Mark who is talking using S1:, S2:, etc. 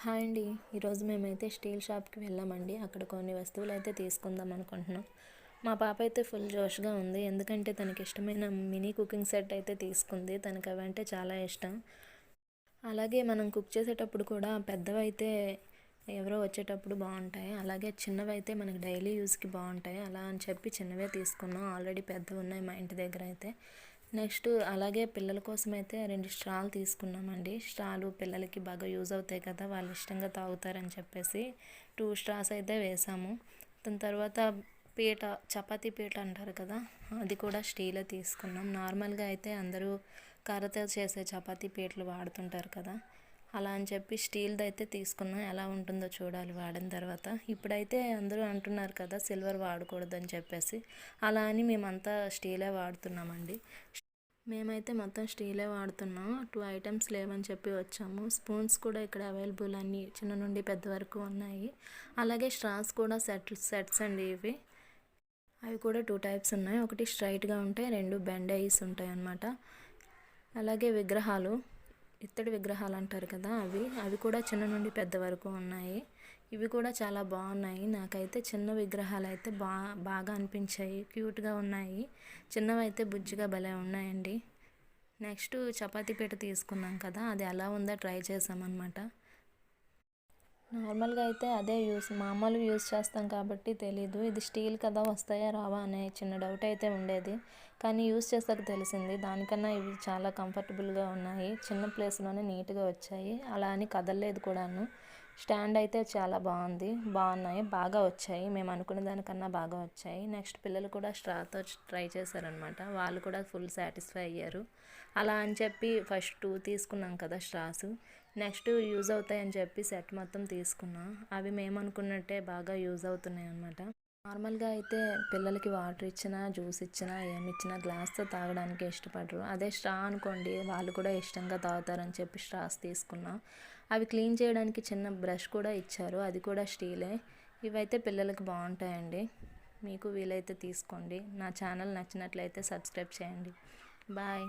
S1: Hi అండి. ఈరోజు మేమైతే స్టీల్ షాప్కి వెళ్ళామండి. అక్కడ కొన్ని వస్తువులు అయితే తీసుకుందాం అనుకుంటున్నాం. మా పాప అయితే ఫుల్ జోష్గా ఉంది. ఎందుకంటే తనకి ఇష్టమైన మినీ కుకింగ్ సెట్ అయితే తీసుకుంది. తనకు అవంటే చాలా ఇష్టం. అలాగే మనం కుక్ చేసేటప్పుడు కూడా పెద్దవైతే ఎవరో వచ్చేటప్పుడు బాగుంటాయి. అలాగే చిన్నవైతే మనకి డైలీ యూస్కి బాగుంటాయి. అలా అని చెప్పి చిన్నవే తీసుకున్నాం. ఆల్రెడీ పెద్దవి ఉన్నాయి మా ఇంటి దగ్గర అయితే. నెక్స్ట్ అలాగే పిల్లల కోసం అయితే 2 స్ట్రాలు తీసుకున్నామండి. స్ట్రాలు పిల్లలకి బాగా యూజ్ అవుతాయి కదా, వాళ్ళు ఇష్టంగా తాగుతారని చెప్పేసి 2 స్ట్రాస్ అయితే వేసాము. దాని తర్వాత పీట, చపాతీ పీట అంటారు కదా, అది కూడా స్టీలే తీసుకున్నాం. నార్మల్గా అయితే అందరూ కర్రతో చేసే చపాతీ పీటలు వాడుతుంటారు కదా, అలా అని చెప్పి స్టీల్ది అయితే తీసుకున్నాం. ఎలా ఉంటుందో చూడాలి వాడిన తర్వాత. ఇప్పుడైతే అందరూ అంటున్నారు కదా సిల్వర్ వాడకూడదని చెప్పేసి, అలా అని మేమంతా స్టీలే వాడుతున్నామండి. మేమైతే మొత్తం స్టీలే వాడుతున్నాం. 2 ఐటమ్స్ లేవని చెప్పి వచ్చాము. స్పూన్స్ కూడా ఇక్కడ అవైలబుల్ అన్నీ చిన్న నుండి పెద్ద వరకు ఉన్నాయి. అలాగే స్ట్రాస్ కూడా సెట్స్ అండి ఇవి. అవి కూడా 2 టైప్స్ ఉన్నాయి. ఒకటి స్ట్రైట్గా ఉంటాయి, 2 బెండ్ అయ్యేసి ఉంటాయి అన్నమాట. అలాగే విగ్రహాలు, ఇత్తడి విగ్రహాలు అంటారు కదా, అవి కూడా చిన్న నుండి పెద్ద వరకు ఉన్నాయి. ఇవి కూడా చాలా బాగున్నాయి. నాకైతే చిన్న విగ్రహాలు అయితే బాగా అనిపించాయి, క్యూట్గా ఉన్నాయి. చిన్నవైతే బుజ్జిగా భలే ఉన్నాయండి. నెక్స్ట్ చపాతీ పీట తీసుకున్నాం కదా, అది ఎలా ఉందో ట్రై చేసామన్నమాట. నార్మల్గా అయితే అదే మామూలుగా యూస్ చేస్తాం కాబట్టి తెలీదు. ఇది స్టీల్ కదా, వస్తాయా రావా అనే చిన్న డౌట్ అయితే ఉండేది. కానీ యూస్ చేసాక తెలిసింది దానికన్నా ఇవి చాలా కంఫర్టబుల్గా ఉన్నాయి. చిన్న ప్లేస్లోనే నీట్గా వచ్చాయి. అలా అని కదలలేదు కూడాను. స్టాండ్ అయితే చాలా బాగున్నాయి, బాగా వచ్చాయి. మేము అనుకున్న దానికన్నా బాగా వచ్చాయి. నెక్స్ట్ పిల్లలు కూడా స్ట్రాతో ట్రై చేశారనమాట. వాళ్ళు కూడా ఫుల్ సాటిస్ఫై అయ్యారు. అలా అని చెప్పి ఫస్ట్ 2 తీసుకున్నాం కదా స్ట్రాస్. నెక్స్ట్ యూజ్ అవుతాయని చెప్పి సెట్ మొత్తం తీసుకున్నాం. అవి మేము అనుకున్నట్టే బాగా యూజ్ అవుతున్నాయి అన్నమాట. నార్మల్గా అయితే పిల్లలకి వాటర్ ఇచ్చినా, జ్యూస్ ఇచ్చినా, ఏమిచ్చినా గ్లాస్తో తాగడానికి ఇష్టపడరు. అదే స్ట్రా అనుకోండి, వాళ్ళు కూడా ఇష్టంగా తాగుతారని చెప్పి స్ట్రాస్ తీసుకున్నాం. అవి క్లీన్ చేయడానికి చిన్న బ్రష్ కూడా ఇచ్చారు, అది కూడా స్టీలే. ఇవైతే పిల్లలకి బాగుంటాయండి. మీకు వీలైతే తీసుకోండి. నా ఛానల్ నచ్చినట్లయితే సబ్స్క్రైబ్ చేయండి. బాయ్.